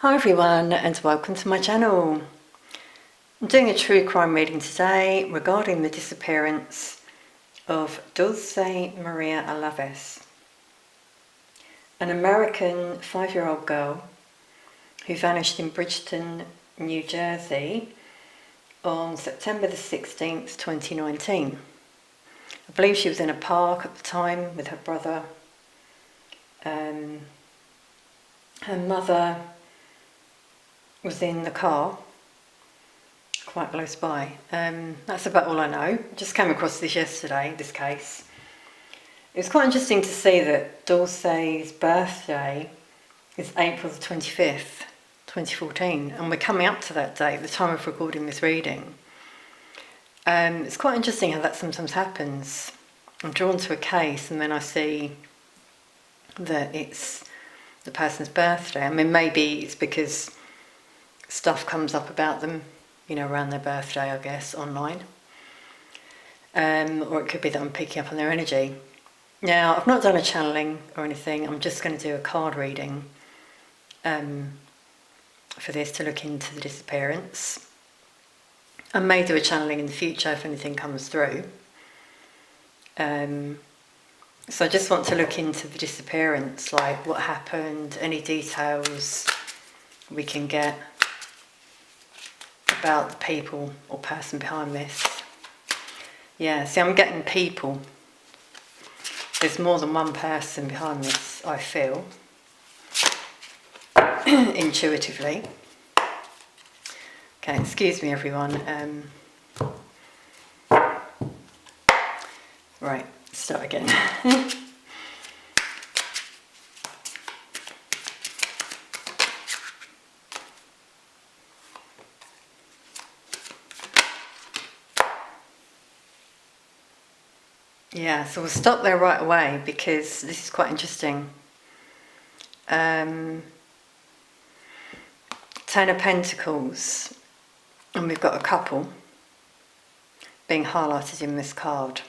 Hi everyone and welcome to my channel. I'm doing a true crime reading today regarding the disappearance of Dulce Maria Alavez, an American 5-year-old girl who vanished in Bridgeton, New Jersey on September the 16th, 2019. I believe she was in a park at the time with her brother. Her mother was in the car quite close by. That's about all I know. Just came across this yesterday, this case. It was quite interesting to see that Dulce's birthday is April the 25th, 2014, and we're coming up to that date at the time of recording this reading. It's quite interesting how that sometimes happens. I'm drawn to a case and then I see that it's the person's birthday. I mean, maybe it's because stuff comes up about them, around their birthday, I guess, online. Or it could be that I'm picking up on their energy. Now, I've not done a channeling or anything. I'm just going to do a card reading for this to look into the disappearance. I may do a channeling in the future if anything comes through. So I just want to look into the disappearance, like what happened, any details we can get about the people or person behind this. Yeah, see, I'm getting people. There's more than one person behind this, I feel, intuitively. Okay, excuse me everyone. Right, start again. Yeah, so we'll stop there right away because this is quite interesting. Ten of Pentacles, and we've got a couple being highlighted in this card.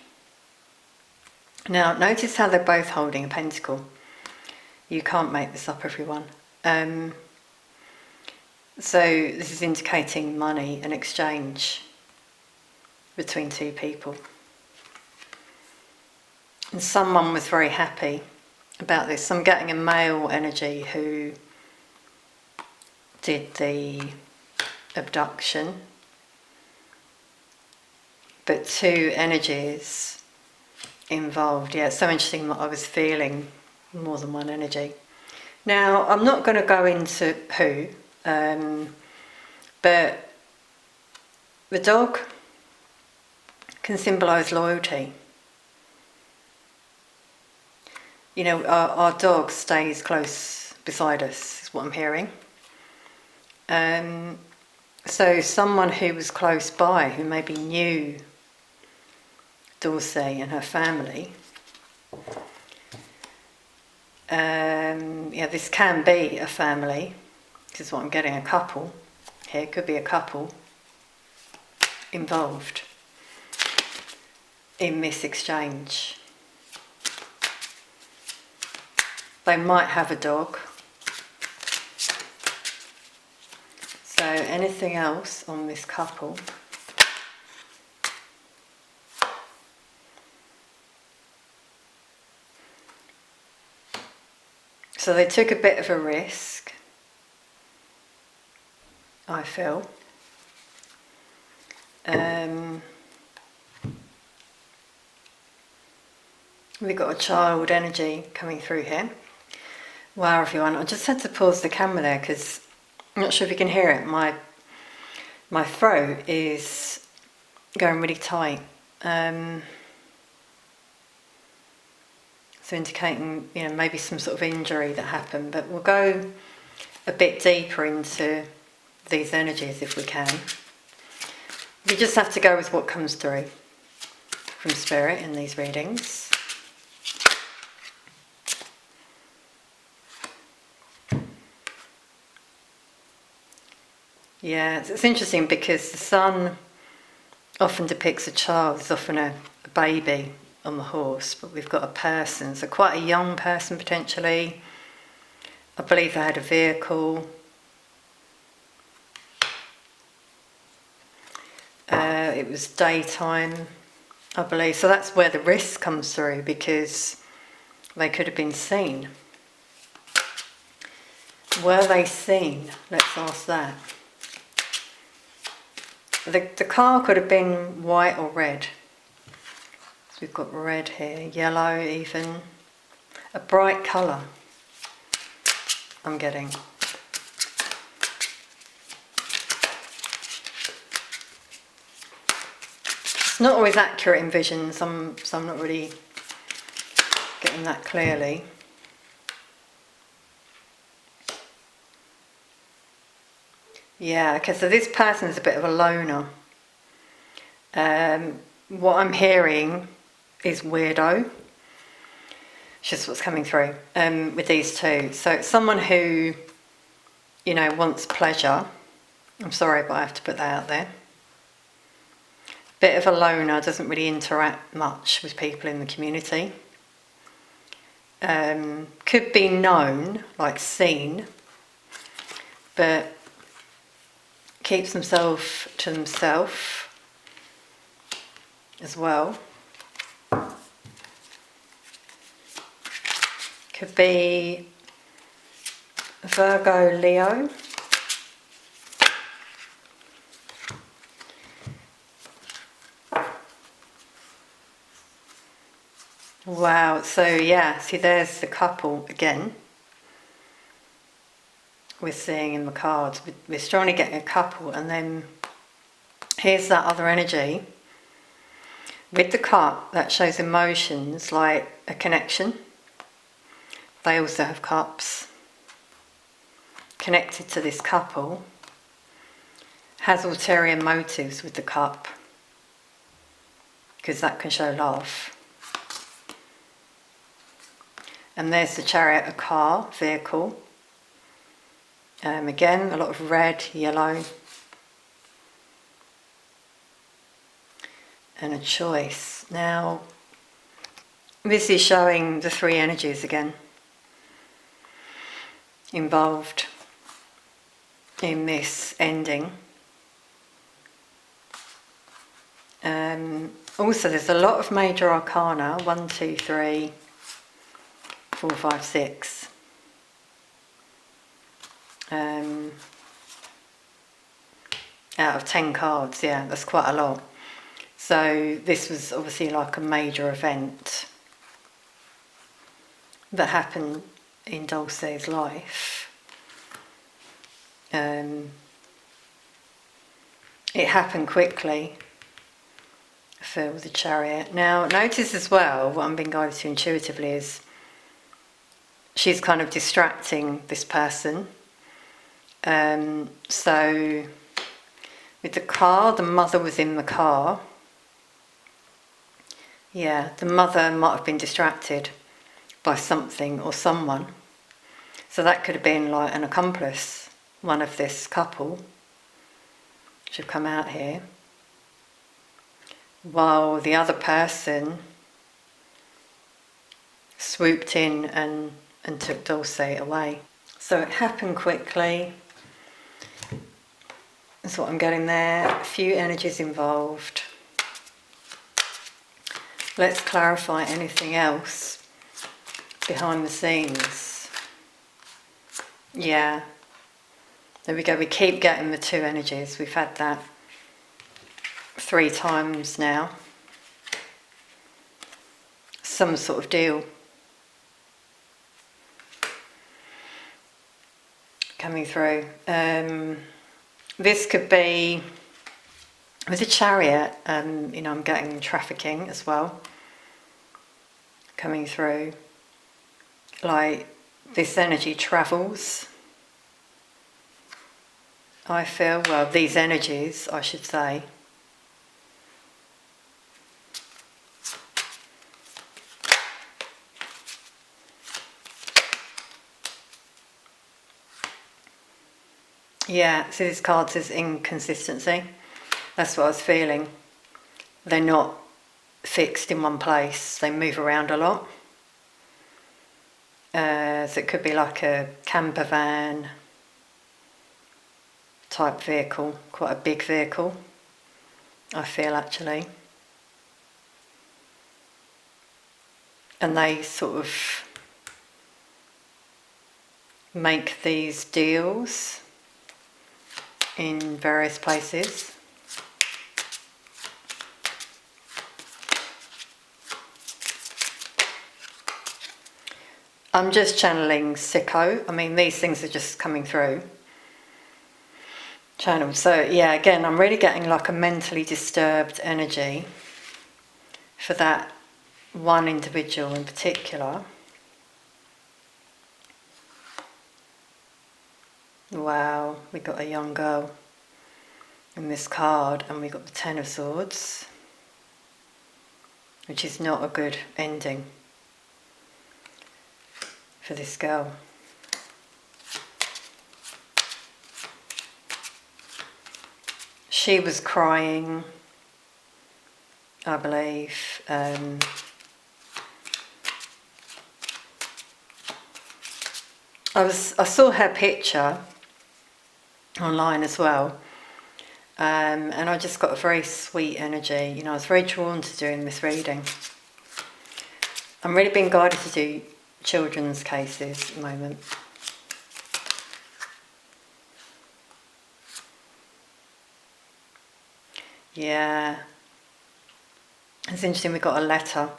Now, notice how they're both holding a pentacle. You can't make this up, everyone. So this is indicating money and exchange between two people. And someone was very happy about this. I'm getting a male energy who did the abduction, but two energies involved. Yeah, it's so interesting that I was feeling more than one energy. Now, I'm not going to go into who, but the dog can symbolise loyalty. Our dog stays close beside us, is what I'm hearing. So someone who was close by, who maybe knew Dulce and her family, this can be a family. This is what I'm getting, a couple. Here could be a couple involved in this exchange. They might have a dog. So anything else on this couple? So they took a bit of a risk, I feel. We've got a child energy coming through here. Wow, everyone, I just had to pause the camera there because I'm not sure if you can hear it. My throat is going really tight. So indicating, maybe some sort of injury that happened, but we'll go a bit deeper into these energies if we can. We just have to go with what comes through from Spirit in these readings. Yeah, it's interesting because the sun often depicts a child. There's often a baby on the horse, but we've got a person, so quite a young person potentially. I believe they had a vehicle. It was daytime, I believe. So that's where the risk comes through, because they could have been seen. Were they seen? Let's ask that. The car could have been white or red. So we've got red here, yellow even. A bright colour, I'm getting. It's not always accurate in vision, so I'm not really getting that clearly. Yeah, okay, so this person is a bit of a loner. What I'm hearing is weirdo. It's just what's coming through with these two. So it's someone who, you know, wants pleasure. I'm sorry, but I have to put that out there. Bit of a loner, doesn't really interact much with people in the community. Could be known, like seen, but keeps himself to himself as well. Could be Virgo, Leo. Wow, so yeah, see there's the couple again. We're seeing in the cards. We're strongly getting a couple, and then here's that other energy. With the cup, that shows emotions like a connection. They also have cups. Connected to this couple. Has ulterior motives with the cup, because that can show love. And there's the Chariot, a car, vehicle. Again, a lot of red, yellow. And a choice. Now, this is showing the three energies again involved in this ending. Also, there's a lot of major arcana, 1, 2, 3, 4, 5, 6. Out of 10 cards, yeah, that's quite a lot. So this was obviously like a major event that happened in Dulce's life. It happened quickly for the Chariot. Now, notice as well, what I'm being guided to intuitively is she's kind of distracting this person. So with the car, the mother was in the car. Yeah, the mother might have been distracted by something or someone. So that could have been like an accomplice, one of this couple, should come out here. While the other person swooped in and took Dulce away. So it happened quickly. That's what I'm getting there. A few energies involved. Let's clarify anything else behind the scenes. Yeah. There we go. We keep getting the two energies. We've had that 3 times now. Some sort of deal coming through. This could be with a Chariot. You know, I'm getting trafficking as well coming through. Like this energy travels. I feel, well, these energies, I should say. Yeah, so this card says inconsistency. That's what I was feeling. They're not fixed in one place. They move around a lot. So it could be like a camper van type vehicle, quite a big vehicle. I feel, actually. And they sort of make these deals in various places. I'm just channeling sicko. I mean, these things are just coming through. Channel. So yeah, again, I'm really getting like a mentally disturbed energy for that one individual in particular. Wow, we got a young girl in this card, and we got the Ten of Swords, which is not a good ending for this girl. She was crying, I believe. I saw her picture online as well, and I just got a very sweet energy. You know, I was very drawn to doing this reading. I'm really being guided to do children's cases at the moment. Yeah, it's interesting. We got a letter.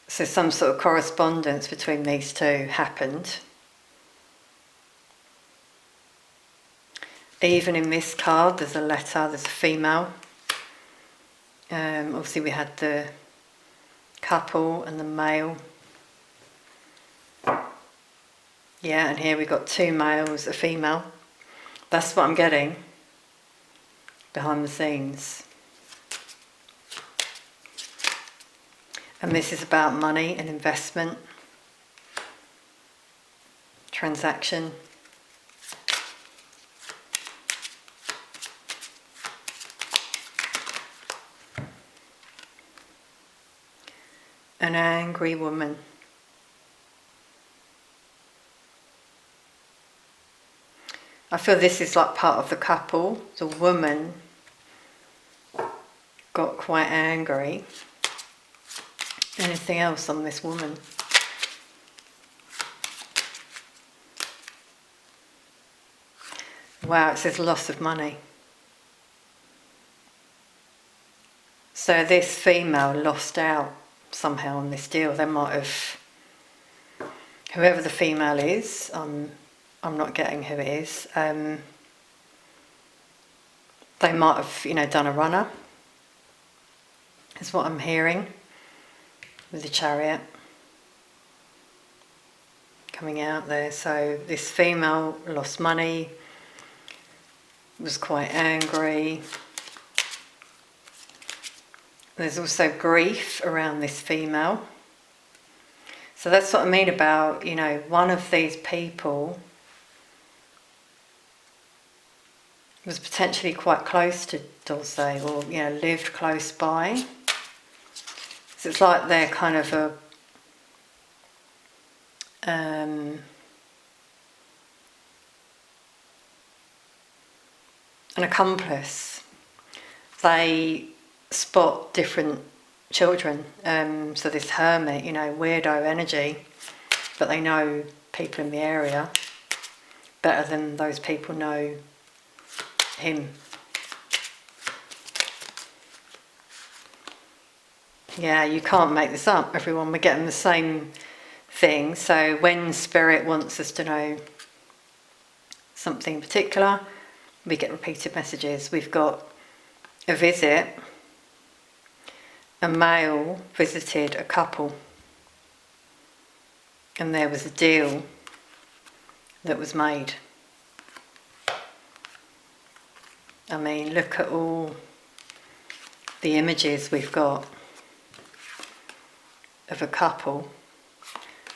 So some sort of correspondence between these two happened. Even in this card, there's a letter. There's a female. Obviously, we had the couple and the male. Yeah, and here we got two males, a female. That's what I'm getting behind the scenes. And this is about money and investment, transaction. An angry woman. I feel this is like part of the couple. The woman got quite angry. Anything else on this woman? Wow, it says loss of money. So this female lost out somehow on this deal. They might have, whoever the female is, I'm not getting who it is. They might have, done a runner. Is what I'm hearing with the Chariot coming out there. So this female lost money, was quite angry. There's also grief around this female. So that's what I mean about, one of these people was potentially quite close to Dulce, or, lived close by. So it's like they're kind of an accomplice. They spot different children. So this hermit, weirdo energy, but they know people in the area better than those people know him. Yeah, you can't make this up, everyone. We're getting the same thing. So when Spirit wants us to know something particular, we get repeated messages. We've got a visit. A male visited a couple, and there was a deal that was made. I mean, look at all the images we've got of a couple,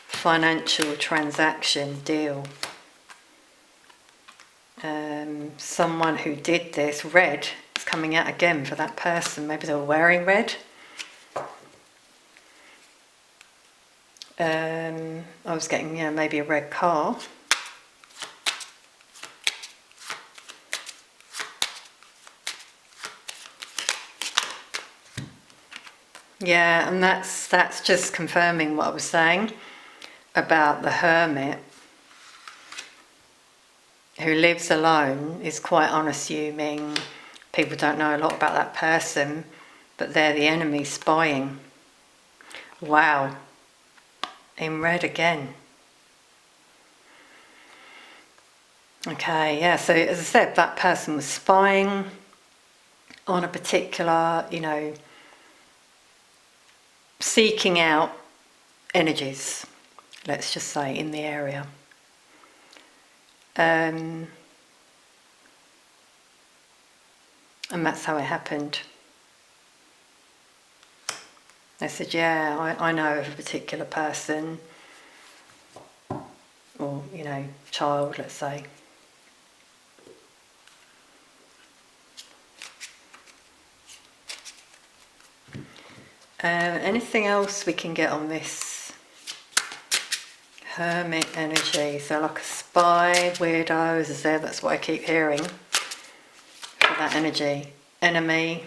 financial transaction deal. Someone who did this, red, is coming out again for that person. Maybe they were wearing red. I was getting, maybe a red car. Yeah, and that's just confirming what I was saying about the hermit who lives alone, is quite unassuming. People don't know a lot about that person, but they're the enemy spying. Wow. In red again. Okay, yeah, so as I said, that person was spying on a particular, seeking out energies, let's just say, in the area. And that's how it happened. They said, yeah, I know of a particular person, or, child, let's say. Anything else we can get on this hermit energy? So like a spy, weirdo, as I said, that's what I keep hearing for that energy. Enemy.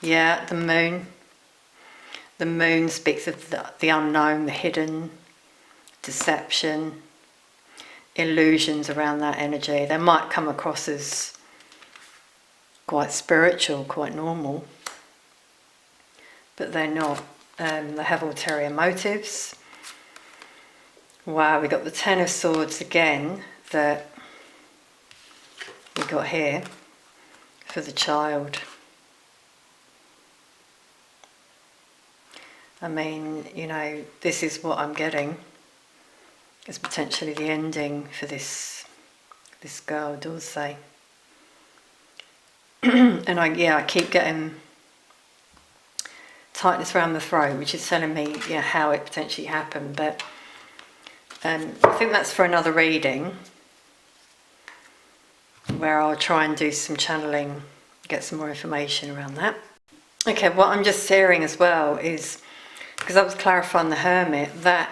Yeah, the moon. The moon speaks of the unknown, the hidden, deception, illusions around that energy. They might come across as quite spiritual, quite normal, but they're not. They have ulterior motives. Wow, we got the Ten of Swords again that we got here for the child. I mean, this is what I'm getting as potentially the ending for this girl, Dulce. And I keep getting tightness around the throat, which is telling me how it potentially happened. But I think that's for another reading, where I'll try and do some channeling, get some more information around that. Okay, what I'm just hearing as well is, because I was clarifying the hermit, that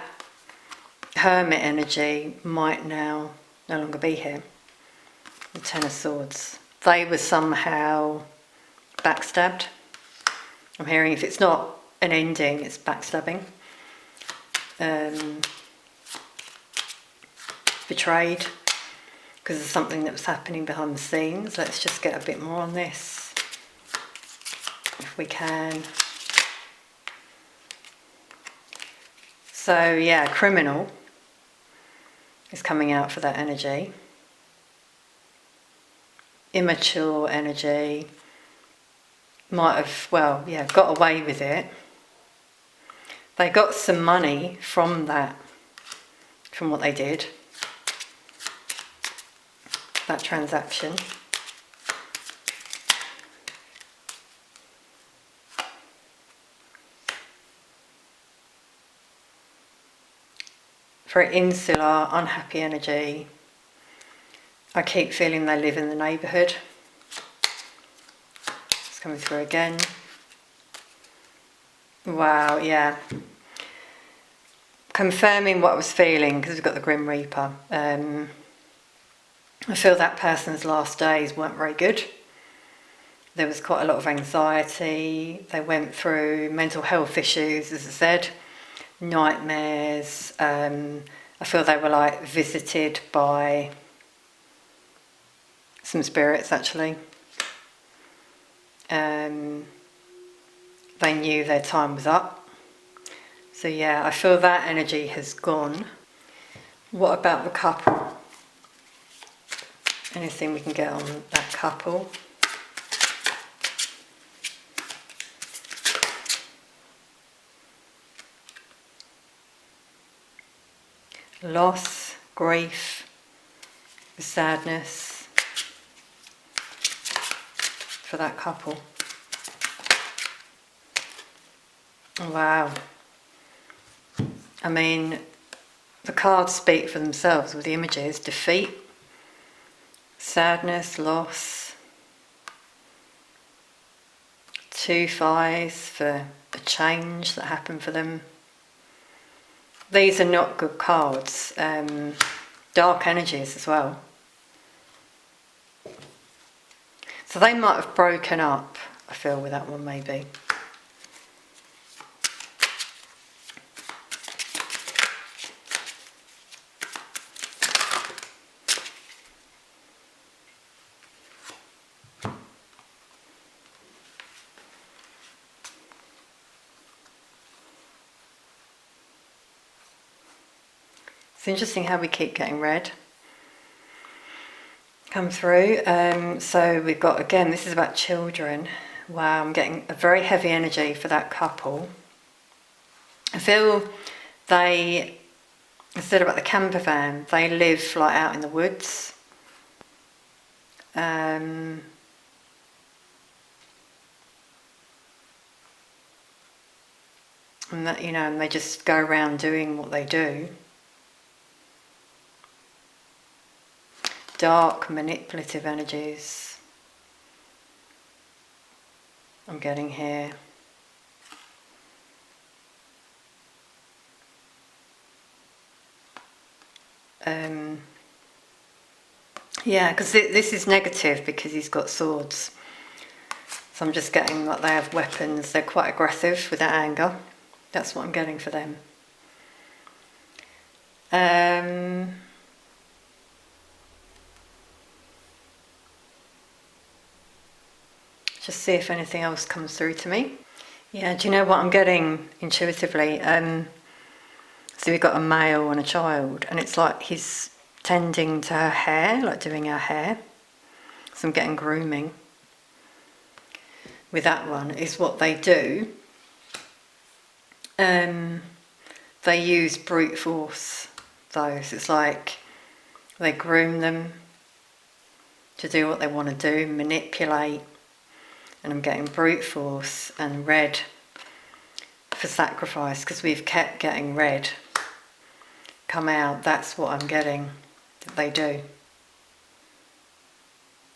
hermit energy might now no longer be here. The Ten of Swords. They were somehow backstabbed. I'm hearing if it's not an ending, it's backstabbing. Betrayed because of something that was happening behind the scenes. Let's just get a bit more on this, if we can. So yeah, criminal is coming out for that energy. Immature energy, might have, got away with it. They got some money from that, from what they did, that transaction. Very insular, unhappy energy. I keep feeling they live in the neighbourhood. It's coming through again. Wow, yeah. Confirming what I was feeling, because we've got the Grim Reaper. I feel that person's last days weren't very good. There was quite a lot of anxiety. They went through mental health issues, as I said, nightmares. I feel they were visited by some spirits, actually. They knew their time was up. So yeah, I feel that energy has gone. What about the couple? Anything we can get on that couple? Loss, grief, sadness for that couple. Wow. I mean, the cards speak for themselves with the images. Defeat, sadness, loss. 2 5s for a change that happened for them. These are not good cards. Dark energies as well. So they might have broken up, I feel, with that one maybe. It's interesting how we keep getting red come through. So we've got, again, this is about children. Wow, I'm getting a very heavy energy for that couple. I feel they, instead about the camper van, they live like out in the woods. And that, you know, and they just go around doing what they do. Dark, manipulative energies I'm getting here. Yeah, because this is negative because he's got swords. So I'm just getting that they have weapons. They're quite aggressive with their anger. That's what I'm getting for them. Just see if anything else comes through to me. Yeah, do you know what I'm getting intuitively? So we've got a male and a child, and it's like he's tending to her hair, like doing her hair. So I'm getting grooming. With that one, is what they do. They use brute force, though. So it's like they groom them to do what they want to do, manipulate. And I'm getting brute force and red for sacrifice, because we've kept getting red come out. That's what I'm getting that they do.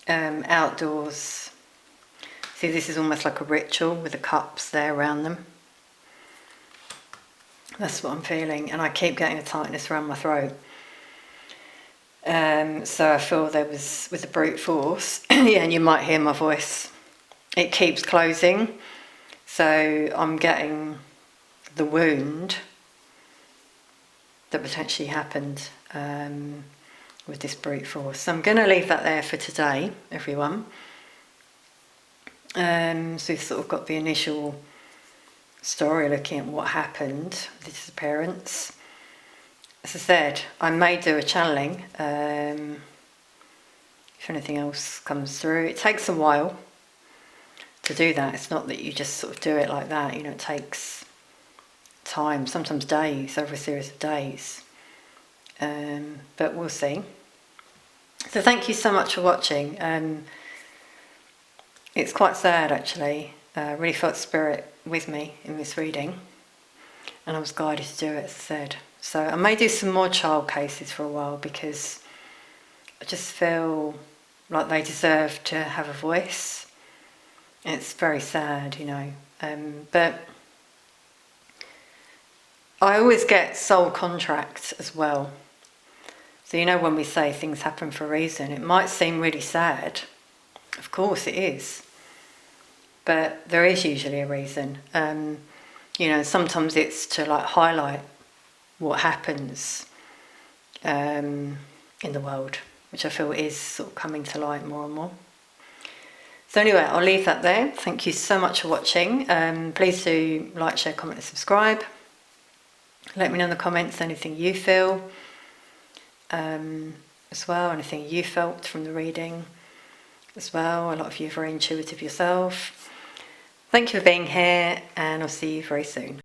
Outdoors. See, this is almost like a ritual with the cups there around them. That's what I'm feeling, and I keep getting a tightness around my throat. So I feel there was, with the brute force, yeah, and you might hear my voice. It keeps closing, so I'm getting the wound that potentially happened with this brute force. So I'm going to leave that there for today, everyone. So we've sort of got the initial story looking at what happened, the disappearance. As I said, I may do a channeling if anything else comes through. It takes a while to do that. It's not that you just sort of do it like that, you know, it takes time, sometimes days, over a series of days. But we'll see. So thank you so much for watching. It's quite sad, actually. I really felt spirit with me in this reading, and I was guided to do it, as I said. So I may do some more child cases for a while, because I just feel like they deserve to have a voice. It's very sad, you know, but I always get soul contracts as well. So, you know, when we say things happen for a reason, it might seem really sad. Of course it is. But there is usually a reason. You know, sometimes it's to like highlight what happens in the world, which I feel is sort of coming to light more and more. So anyway, I'll leave that there. Thank you so much for watching. Please do like, share, comment and subscribe. Let me know in the comments anything you feel as well, anything you felt from the reading as well. A lot of you are very intuitive yourself. Thank you for being here, and I'll see you very soon.